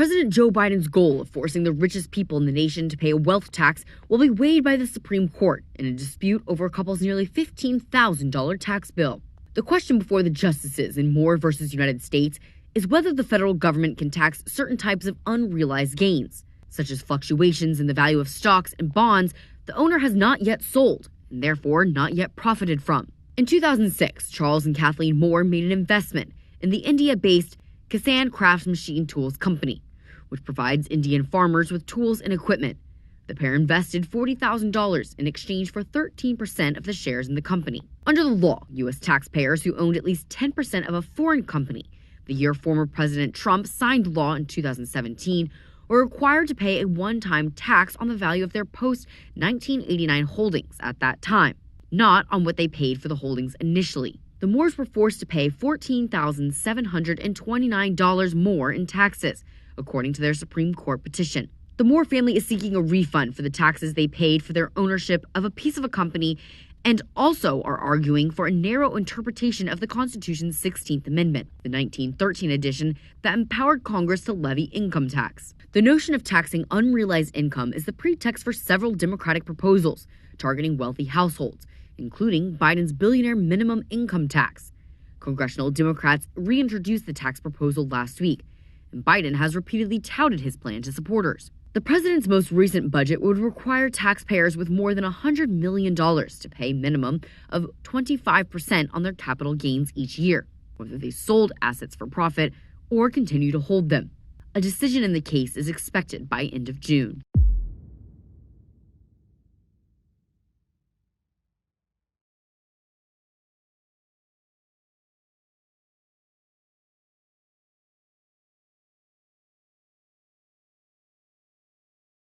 President Joe Biden's goal of forcing the richest people in the nation to pay a wealth tax will be weighed by the Supreme Court in a dispute over a couple's nearly $15,000 tax bill. The question before the justices in Moore v. United States is whether the federal government can tax certain types of unrealized gains, such as fluctuations in the value of stocks and bonds the owner has not yet sold and therefore not yet profited from. In 2006, Charles and Kathleen Moore made an investment in the India-based Kisan Crafts Machine Tools Company, which provides Indian farmers with tools and equipment. The pair invested $40,000 in exchange for 13% of the shares in the company. Under the law, U.S. taxpayers who owned at least 10% of a foreign company the year former President Trump signed the law in 2017 were required to pay a one-time tax on the value of their post-1989 holdings at that time, not on what they paid for the holdings initially. The Moores were forced to pay $14,729 more in taxes, according to their Supreme Court petition. The Moore family is seeking a refund for the taxes they paid for their ownership of a piece of a company and also are arguing for a narrow interpretation of the Constitution's 16th Amendment, the 1913 edition that empowered Congress to levy income tax. The notion of taxing unrealized income is the pretext for several Democratic proposals targeting wealthy households, including Biden's billionaire minimum income tax. Congressional Democrats reintroduced the tax proposal last week, and Biden has repeatedly touted his plan to supporters. The president's most recent budget would require taxpayers with more than $100 million to pay minimum of 25% on their capital gains each year, whether they sold assets for profit or continue to hold them. A decision in the case is expected by end of June.